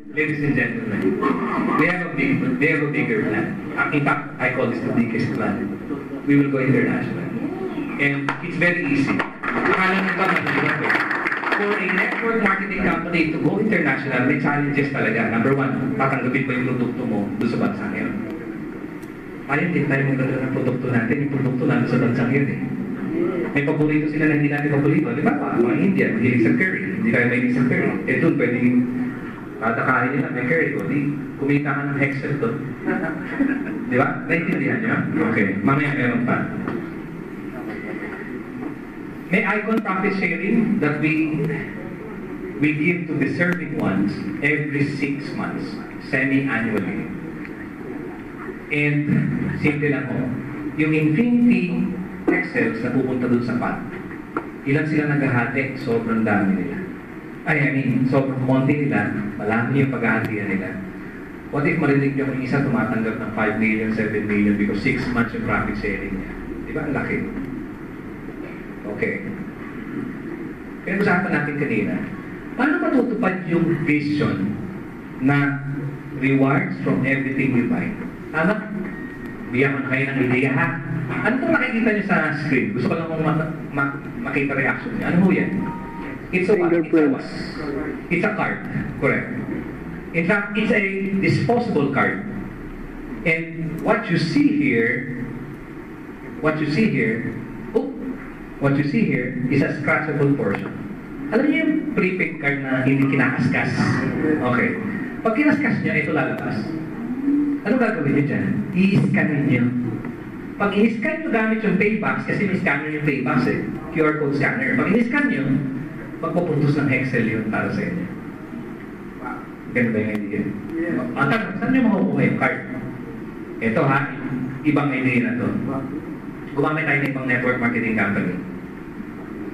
Ladies and gentlemen, we have a bigger plan. In fact, I call this the biggest plan. We will go international. And it's very easy. Akala nyo ba mahirap eh? For a network marketing company to go international, may challenges talaga. Number one, tatanggapin pa yung produkto mo doon sa bansang yun. Ayaw, din tayo magdala ng produkto natin. Yung produkto natin sa bansang yun eh. May paborito sila na hindi natin paborito. Di ba? Mga India, mahilig sa curry. Hindi tayo mahilig sa curry. Eh doon, pwedeng katakain nila may curry ko. Di, kumita ka ng Excel doon. Di ba? Naintindihan niyo? Okay. Mamaya meron pa. May icon profit sharing that we give to deserving ones every 6 months, semi-annually. And simple lang po, yung Infinity Excels na pupunta dun sa PAT, ilan sila naghahati? Sobrang dami nila. I mean, sobrang konti nila, malami yung paghahatian nila. What if marinig niyo kung isa tumatanggap ng 5 million, 7 million because 6 months yung profit sharing niya? Di ba? Ang laki. Okay. Pinag-usapan natin kanina, paano matutupad yung vision na rewards from everything we buy? Tama? Bigyan ko na kayo ng ideya, ha? Ano itong nakikita niyo sa screen? Gusto ko lang makita reaction niyo. Ano ho yan? It's a what? It's a card. Correct. In fact, it's a disposable card. And what you see here is a scratchable portion. Alam niyo yung prepaid card na hindi kinakaskas? Okay. Pag kinaskas niyo, ito lalabas. Ano gagawin niyo dyan? I-scan niyo. Pag i-scan niyo gamit yung Paybox, kasi may scanner yung Paybox eh. QR code scanner. Pag i-scan niyo, magpupuntos ng Excel yun para sa inyo. Ganun ba yung idea? Saan niyo makukuha yung card? Ito ha, ibang idea na to. Gumamit tayo ng ibang network marketing company.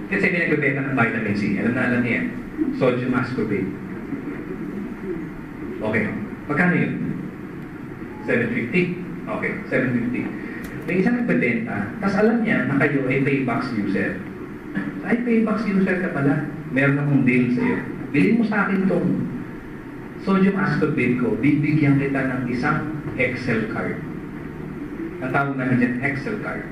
Kasi may nagbebenta ng vitamin C. Alam niya yan. Sodium ascorbate. Okay. Magkano yun? 750? Okay, 750. May isang nagbebenta, tapos alam niya na kayo ay Paybox user. Ay, Paybox user ka pala. Meron akong deal sa'yo. Bilhin mo sa akin itong sodium ascorbate ko, bibigyan kita ng isang Excel card. Ang tawag namin dyan, Excel card.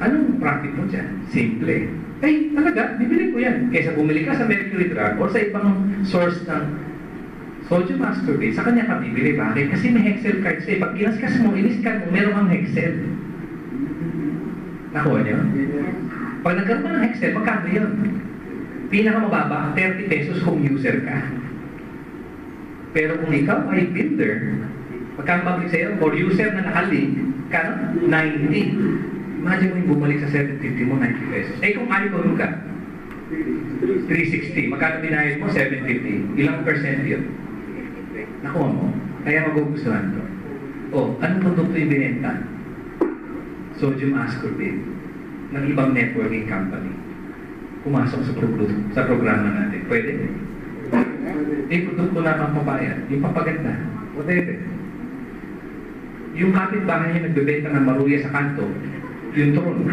Anong profit mo dyan? Simple. Eh, talaga, bibili ko yan. Kaysa bumili ka sa Mercury Drug or sa ibang source ng sodium ascorbate, sa kanya ka bibili. Bakit? Kasi may Excel card sa'yo. Pag kinaskas mo, iniskan mo, meron kang Excel. Nakuha niyo? Pag nagkaroon ka ng Excel, magkano yun? Pinakamababa, 30 pesos kung user ka. Pero kung ikaw ay builder, magkano mabalik sa'yo? For user na nakalink, kano? 90. Imagine mo yung bumalik sa 750 mo, 90 pesos. Eh kung iPhone ka, 360. Magkano binayad mo? 750. Ilang percent yun? Nakuha mo. Kaya magugustuhan ko. Oh, anong produkto yung binenta? Sodium ascorbate ng ibang networking company. Pumasok sa programa natin. Pwede? Eh, produkto na pang papaya. Yung papaganda. Whatever. Yung kapitbahay niya nagbebenta ng maruya sa kanto, yung turon,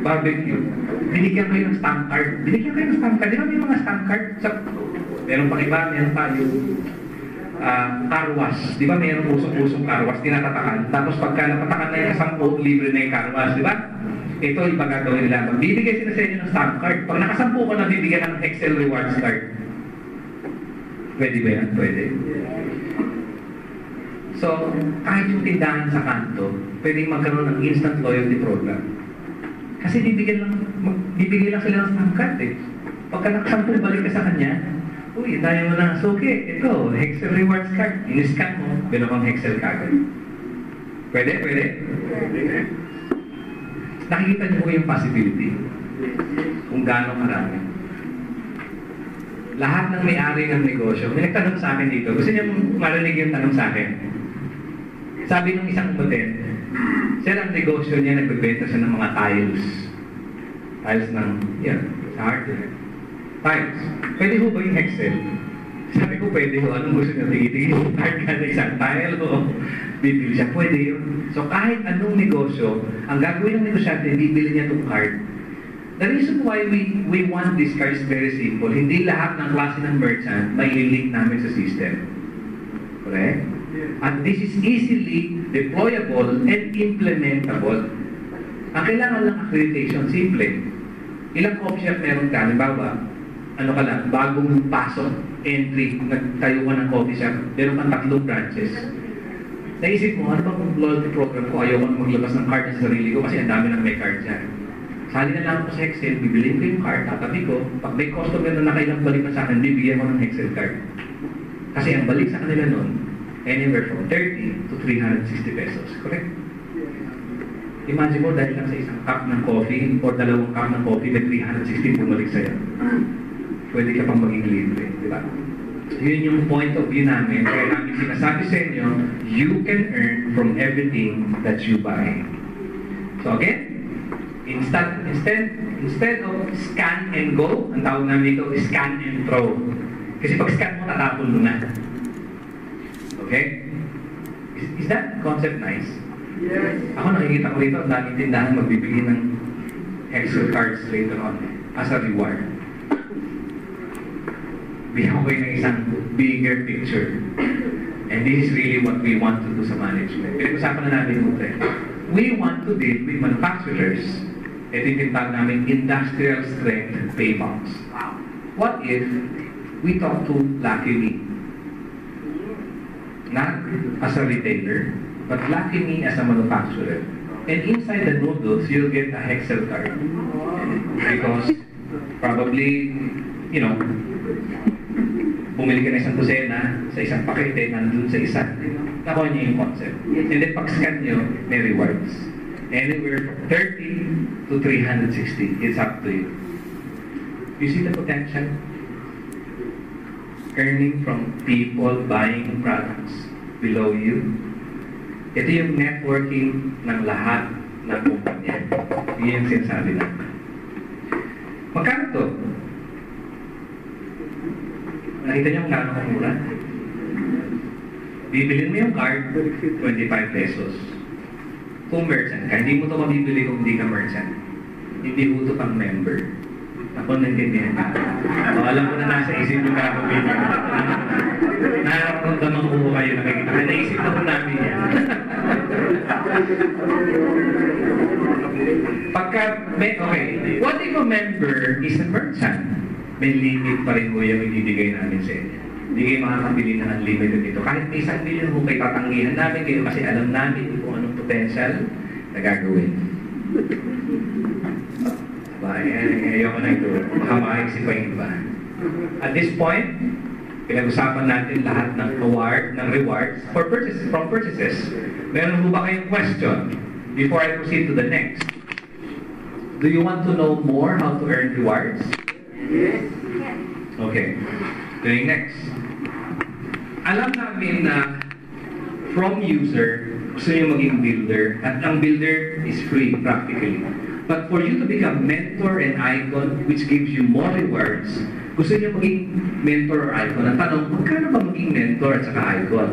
barbecue, binigyan kayo ng stamp card. Binigyan kayo ng stamp card. Di ba may mga stamp card? Meron pang iba, meron pa yung car wash. Di ba meron usong-usong car wash, tinatatakan. Tapos pagka napatakan na yung 10, libre na yung car wash, di ba? Ito iba gagawin nila. Bibigay sila sa inyo ng stamp card. Pag nakasampu ko na, bibigyan ng Excel rewards card. Pwede ba yan? Pwede. So, kahit yung tindahan sa kanto, pwedeng magkaroon ng instant loyalty program. Kasi bibigyan lang sila ng stamp card eh. Pagka nakasampung balik ka sa kanya, uy, tayo mo na, so okay, ito, Excel rewards card. In-scan mo, binukang Excel card. Pwede? Pwede? Nakikita niyo po yung possibility kung gaano karami. Lahat ng may-ari ng negosyo, may nagtanong sa akin dito, gusto niyo marinig yung tanong sa akin? Sabi ng isang hotel, sir, ang negosyo niya, nagbebenta siya ng mga tiles. Tiles ng, yan, sa hardware. Tiles. Pwede ho ba yung Excel? Sabi ko, pwede ho. Anong gusto niya? Tingin yung card ka na isang tile o bibili siya. Pwede yun. So kahit anong negosyo, ang gagawin ng negosyante, bibili niya itong card. The reason why we want this card is very simple. Hindi lahat ng klase ng merchant may link namin sa system. Correct? And this is easily deployable and implementable. Ang kailangan lang accreditation, simple. Ilang coffee shop meron ka? Halimbawa, ano ka lang, bagong pasok, entry, nagtayo ka ng coffee shop, meron kang 3 branches. Naisip mo, ano ba kung loyalty program ko? Ayaw ko maglabas ng card sa sarili ko kasi ang dami ng may card dyan. Sali na lang ako sa Excel, bibilin ko yung card, tatabi ko. Pag may customer na nakailang balik na sa akin, bibigyan ko ng Excel card. Kasi ang balik sa kanila nun, anywhere from 30 to 360 pesos. Correct? Imagine mo, dahil lang sa isang cup ng coffee or 2 cup ng coffee, may 360 bumalik sa'yo. Pwede ka pang maging libre, di ba? Yun yung point of view namin. Kaya namin sinasabi sa inyo, you can earn from everything that you buy. So again, instead of scan and go, ang tawag namin ito, scan and throw. Kasi pag scan mo, tatapon mo na. Okay? Is that concept nice? Yes. Ako nakikita ko rito, laging tindahan magbibigay ng Excel cards later on as a reward. Bigyan ko ng isang bigger picture. And this is really what we want to do sa management. Pinag-usapan na namin ito. We want to deal with manufacturers. Ito yung tinatawag namin industrial strength paybacks. What if we talk to Lucky Me? Not as a retailer, but Lucky Me as a manufacturer. And inside the noodles, you'll get a Excel card. Because probably, you know, bumili ka na isang dosena sa isang pakete, nandun sa isa. Nakuha niyo yung concept. And then pag-scan nyo, may rewards. Anywhere from 30 to 360. It's up to you. You see the potential? Earning from people buying products below you. Ito yung networking ng lahat ng kumpanya. Yun yung sinasabi natin. Magkano to? Nakita niyo kung gano'n kamura? Bibilin mo yung card, 25 pesos. Kung merchant ka, hindi mo ito mabibili kung hindi ka merchant. Hindi mo ito pang member. Ako naintindihan ka. So, alam ko na nasa isip nyo ka ako video. Nararamdaman ko po kayo nakikita. Kaya naisip na po namin yan. Pagka, okay, what if a member is a merchant? May limit pa rin mo yung ibibigay namin sa inyo. Hindi kayo makakabili na unlimited dito. Kahit may 1 million mo kayo tatanggihan namin kayo kasi alam namin kung anong potential na gagawin. Ayoko na ito. Baka makaisip pa yung iba. At this point, pinag-usapan natin lahat ng rewards for purchases, from purchases. Meron mo ba kayong question before I proceed to the next? Do you want to know more how to earn rewards? Yes. Okay. Going next. Alam namin na from user, gusto niyo maging builder, at ang builder is free practically. But for you to become mentor and icon, which gives you more rewards, gusto niyo maging mentor or icon. Ang tanong, magkano ba maging mentor at saka icon?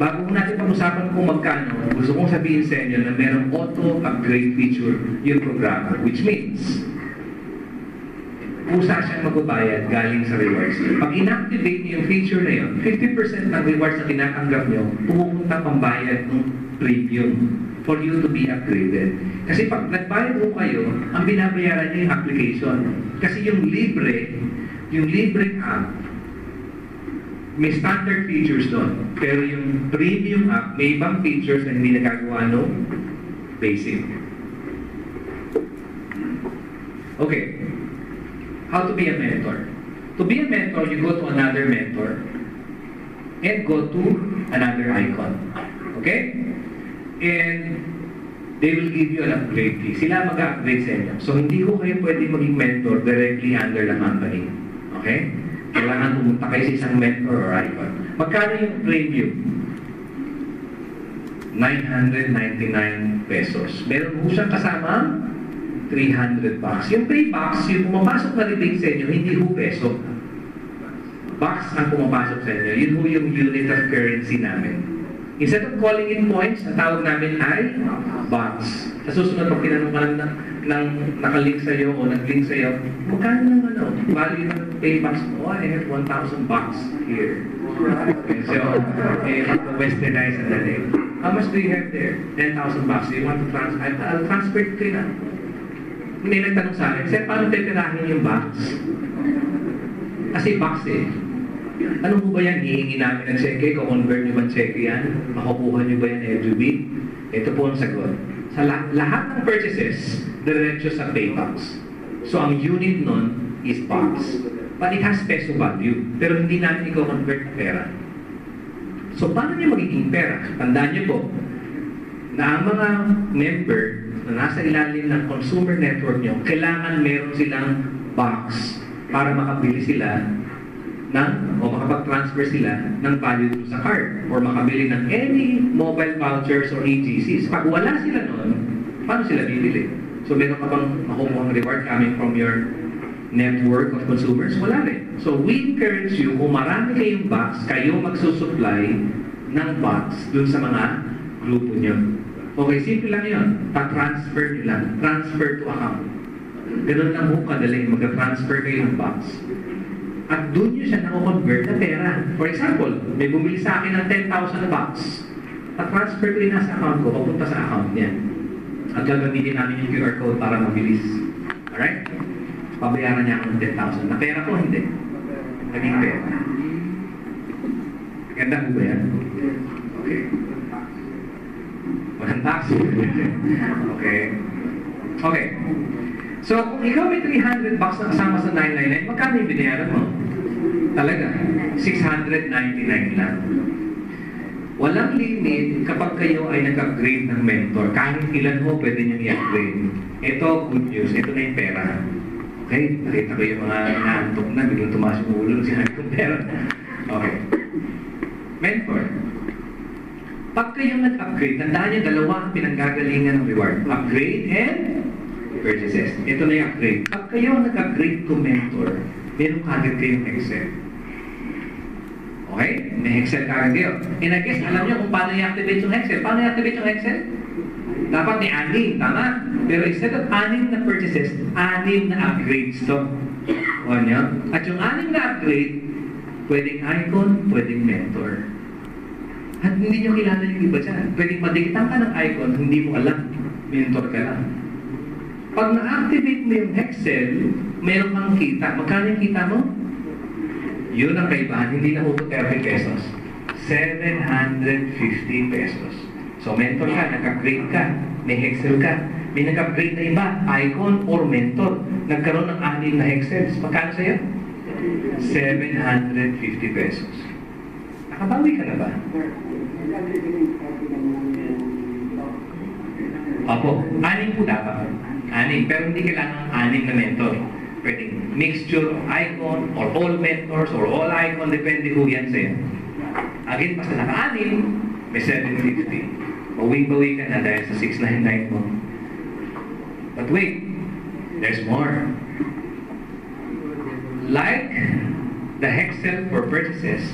Bago natin pag-usapan kung magkano, gusto kong sabihin sa inyo na merong auto-upgrade feature yung programa, which means kusa siyang magbabayad galing sa rewards. Pag inactivate niyo yung feature na yun, 50% ng rewards na tinatanggap niyo, pupunta pambayad ng premium for you to be upgraded. Kasi pag nagbayad mo kayo, ang binabayaran niyo yung application. Kasi yung libre app, may standard features doon. Pero yung premium app, may ibang features na hindi nagagawa no basic. Okay. How to be a mentor? To be a mentor, you go to another mentor and go to another icon. Okay? And they will give you an upgrade fee. Sila mag-upgrade sa inyo. So, hindi ko kayo pwede maging mentor directly under the company. Okay? Kailangan pumunta kayo sa isang mentor or icon. Magkano yung premium? 999 pesos. Meron po siyang kasama $300. Yung $3, yung pumapasok na rebate sa inyo, hindi ho peso. Bucks ang pumapasok sa inyo. Yun ho yung unit of currency namin. Instead of calling in points, ang tawag namin ay bucks. Sa susunod, pag tinanong ka lang na, ng nakalink sa'yo o nag-link sa'yo, magkano ng value ng paybox mo? Oh, I have 1,000 bucks here. Okay, so, westernized and then, how much do you have there? 10,000 bucks. Do you want to transfer? I'll transfer it to you na. May nagtanong sa akin, sir, paano pipirahin yung box? Kasi box eh. Ano mo ba yan? Hihingi namin ng cheque? Kung-convert nyo ba cheque yan? Makukuha nyo ba yan LGB? Ito po ang sagot. Sa lahat ng purchases, diretso sa paybox. So, ang unit nun is box. But it has peso value. Pero hindi natin i-convert na pera. So, paano niya magiging pera? Tandaan niyo po, na ang mga member na nasa ilalim ng consumer network niyo, kailangan meron silang box para makabili sila o makapag-transfer sila ng value sa card or makabili ng any mobile vouchers or EGCs. Pag wala sila noon, paano sila bibili? So meron ka bang makukuha ng reward coming from your network of consumers? Wala rin. So we encourage you, kung marami kayong box, kayo magsusupply ng box dun sa mga grupo nyo. Okay, simple lang yun. Pa-transfer nyo lang. Transfer to account. Ganun lang po kadali. Mag-transfer kayo ng box. At doon nyo siya na-convert na pera. For example, may bumili sa akin ng 10,000 bucks. At-transfer ko yun nasa account ko, papunta sa account niya. At gagamitin namin yung QR code para mabilis. Alright? Pabayaran niya ako ng 10,000. Na pera ko, hindi. Naging pera. Ganda mo ba yan? Okay. Walang tax. Okay. Okay. So, kung ikaw may 300 bucks na kasama sa 999, magkano yung binayaran mo? Talaga, 699 lang. Walang limit kapag kayo ay nag-upgrade ng mentor. Kahit ilan ho, pwede nyo i-upgrade. Ito, good news. Ito na yung pera. Okay? Nakita ko yung mga naantok na, biglang tumaas yung ulo ng sinabi kong pera. Okay. Mentor. Pag kayo nag-upgrade, tandaan nyo, dalawa ang pinanggagalingan ng reward. Upgrade and purchases. Ito na yung upgrade. Pag kayo nag-upgrade to mentor, meron kagad kayong Excel. Okay? May Excel kagad kayo. And I guess, alam nyo kung paano i-activate yung Excel. Paano i-activate yung Excel? Dapat may 6, tama? Pero instead of 6 na purchases, 6 na upgrades to. O nyo? At yung 6 na upgrade, pwedeng icon, pwedeng mentor. At hindi nyo kilala yung iba dyan. Pwedeng madikitan ka ng icon, hindi mo alam. Mentor ka lang. Pag na-activate mo yung Excel, meron kang kita. Magkano yung kita mo? Yun ang kaibahan. Hindi na uto 30 pesos. 750 pesos. So, mentor ka, nag-upgrade ka, may Excel ka, may nag-upgrade na iba, icon or mentor. Nagkaroon ng 6 na Excel. Magkano sa'yo? 750 pesos. Nakabawi ka na ba? Opo, 6 po dapat. 6, pero hindi kailangan 6 na mentor. Pwedeng mixture of icon or all mentors or all icon, depende ho yan sa'yo. Again, basta naka-6, may 750. Bawing-bawi ka na dahil sa 699 mo. But wait, there's more. Like the Excel for purchases,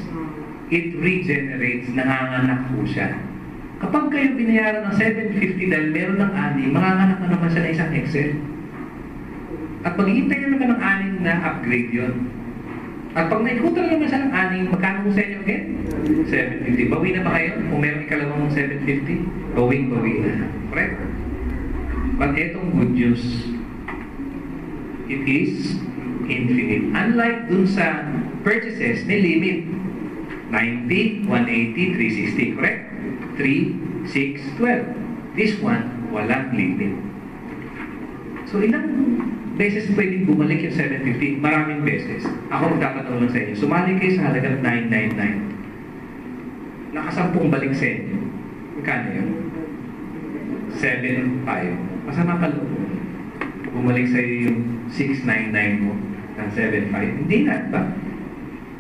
it regenerates, nanganganak po siya. Kapag kayo binayaran ng 750 dahil meron ng 6, manganganak na naman siya ng isang Excel. At maghihintay naman ka ng 6 na upgrade yun. At pag naikutan naman siya ng 6, magkano mo sa inyo again? 750. Bawi na ba kayo? Kung meron ikalawang 750, bawing-bawi na. Correct? But etong good news, it is infinite. Unlike dun sa purchases, may limit. 90, 180, 360. Correct? 3, 6, 12. This one, walang limit. So ilang beses pwedeng bumalik yung 750? Maraming beses. Ako magtatanong lang sa inyo. Sumali kayo sa halagang 999. Nakasampung balik sa inyo. Magkano yun? 7.5. Masama ka loob. Bumalik sa iyo yung 699 mo ng 7.5. Hindi na, ba?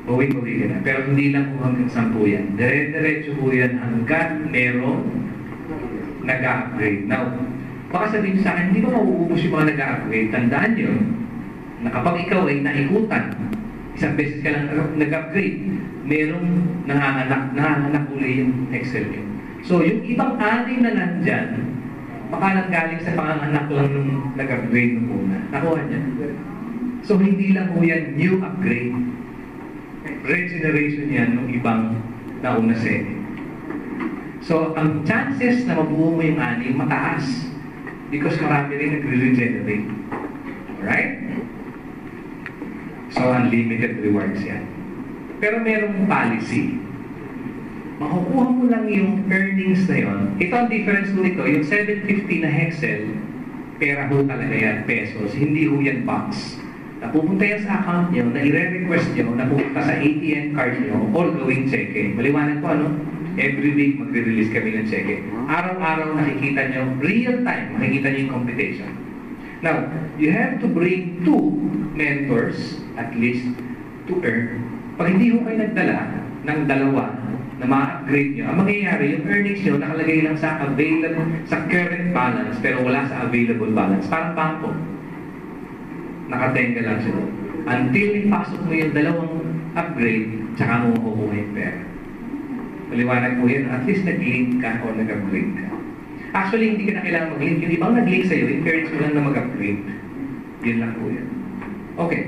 Bawi-bawi ka na. Pero hindi lang po hanggang 10 yan. Dire-diretso po yan hanggang meron nag-upgrade. Now, baka sabihin sa akin, hindi ba mauubos yung mga nag-upgrade? Tandaan nyo, na kapag ikaw ay naikutan, isang beses ka lang nag-upgrade, merong nanganganak uli yung Excel nyo. So, yung ibang 6 na nandyan, baka lang galing sa panganganak lang nung nag-upgrade nung una. Nakuha niya. So hindi lang po yan new upgrade. Regeneration yan nung ibang nauna sene. So ang chances na mabuo mo yung ani, mataas. Because marami rin nagre-regenerate. Alright? So unlimited rewards yan. Pero merong policy. Makukuha mo lang yung earnings na yon. Ito ang difference nito, yung 750 na Hexel, pera ho talaga yan, pesos, hindi ho yan bucks. Napupunta yan sa account nyo, na i-request nyo, napupunta sa ATM card nyo, or gawing cheque. Maliwanag po, ano? Every week magre-release kami ng cheque. Araw-araw nakikita nyo, real time, makikita nyo yung computation. Now, you have to bring 2 mentors, at least, to earn. Pag hindi ho kayo nagdala ng dalawa, na ma-upgrade nyo, ang mangyayari, yung earnings nyo nakalagay lang sa available, sa current balance, pero wala sa available balance. Parang bangko. Nakatenga lang sila. Until ipasok mo yung dalawang upgrade, tsaka mo makukuha yung pera. Maliwanag mo yan, at least nag-link ka o nag-upgrade ka. Actually, hindi ka na kailangan mag-link. Yung ibang nag-link sa'yo, encourage mo lang na mag-upgrade. Yun lang po yan. Okay.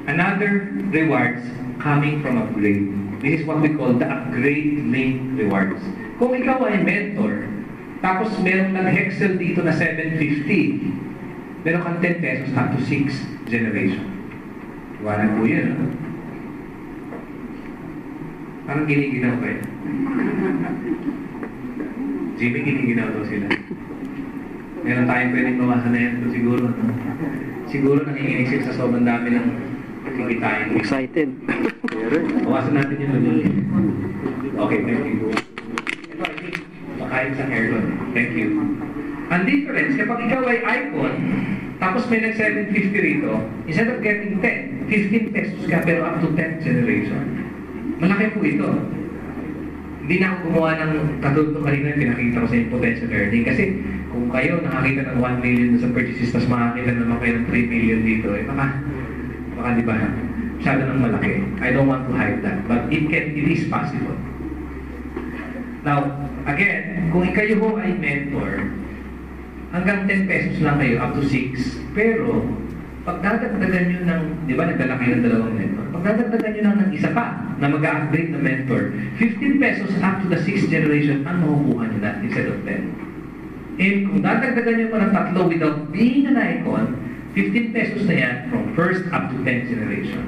Another rewards coming from upgrade. This is what we call the upgrade link rewards. Kung ikaw ay mentor, tapos meron nag-hexel dito na 750, meron kang 10 pesos up to 6 generation. Iwanan po yun. No? Parang giniginaw kayo. Jimmy, giniginaw daw sila. Meron tayong pwedeng bawasan na yan. Siguro, no? Siguro nanginginig sila sa sobrang dami ng kikitain. Excited. Bawasan natin yung labi. Okay, thank you. Ito, I think, makain sa aircon. Thank you. Ang difference, kapag ikaw ay icon, tapos may nag-750 rito, instead of getting 10, 15 pesos ka, pero up to 10 generation. Malaki po ito. Hindi na ako gumawa ng katulad ng kanina pinakita ko sa yung potential earning. Kasi kung kayo nakakita ng 1 million sa purchases, tapos makakita naman kayo ng 3 million dito, eh baka di ba, masyado ng malaki. I don't want to hide that, but it is possible. Now, again, kung kayo ho ay mentor, hanggang 10 pesos lang kayo, up to 6, pero pag dadagdagan nyo ng, di ba nagdala kayo ng dalawang mentor, pag dadagdagan nyo ng isa pa na mag-upgrade na mentor, 15 pesos up to the 6th generation ang makukuha nyo na instead of 10. And kung dadagdagan nyo pa ng tatlo without being an icon, 15 pesos na yan from first up to 10th generation.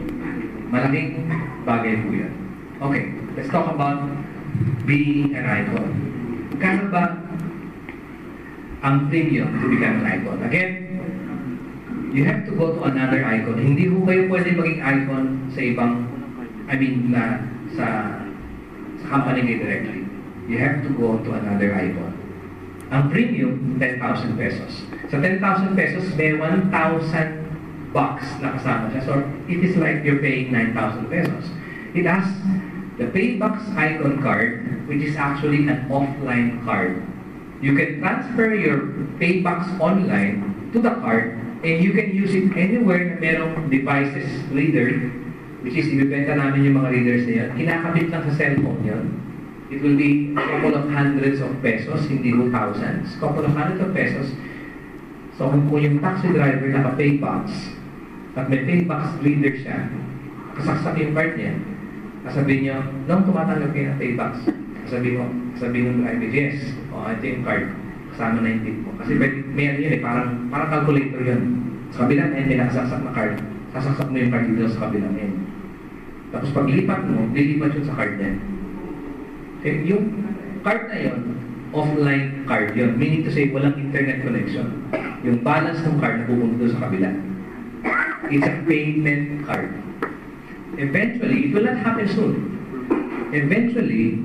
Malaking bagay po yan. Okay, let's talk about being an icon. Kano ba ang premium to become an icon? Again, you have to go to another icon. Hindi ho kayo pwede maging icon sa ibang, sa company kayo directly. You have to go to another icon. Ang premium, 10,000 pesos. Sa 10,000 pesos, may 1,000 bucks na kasama siya. So, it is like you're paying 9,000 pesos. It has the Paybox icon card, which is actually an offline card. You can transfer your Paybox online to the card, and you can use it anywhere na merong devices reader, which is ibibenta namin yung mga readers na yun. Kinakabit lang sa cellphone yun. It will be a couple of hundreds of pesos, hindi ho thousands. Couple of hundreds of pesos. So kung yung taxi driver naka-Paybox, at may Paybox reader siya, kasaksak yung card niya, sasabihin niyo, nung tumatanggap kayo ng Paybox, sabihin ng driver, yes, ito yung card, kasama na yung tip mo. Kasi may ano yun parang calculator yun. Sa kabila na yun, may nakasaksak na card. Sasaksak mo yung card dito sa kabila na yun. Tapos pag lipat mo, lilipat yun sa card niya. Okay, yung card na yun, offline card yun. Meaning to say, walang internet connection. Yung balance ng card na pupunta doon sa kabila. It's a payment card. Eventually, it will not happen soon. Eventually,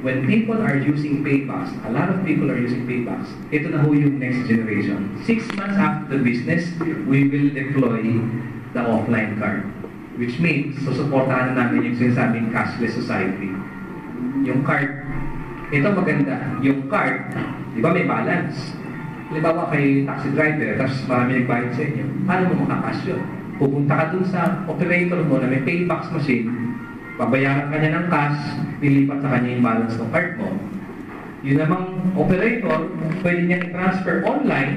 when people are using Paybox, a lot of people are using Paybox, ito na ho yung next generation. 6 months after the business, we will deploy the offline card. Which means, susuportahan namin yung sinasabing cashless society. Yung card, ito maganda, yung card, di ba may balance? Halimbawa kay taxi driver, tapos marami nagbayad sa inyo, paano mo makakas yun? Pupunta ka dun sa operator mo na may Paybox machine, babayaran ka niya ng cash, nilipat sa kanya yung balance ng card mo. Yun namang operator, pwede niya i-transfer online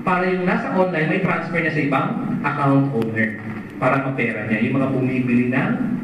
para yung nasa online may transfer niya sa ibang account owner para mapera niya. Yung mga bumibili ng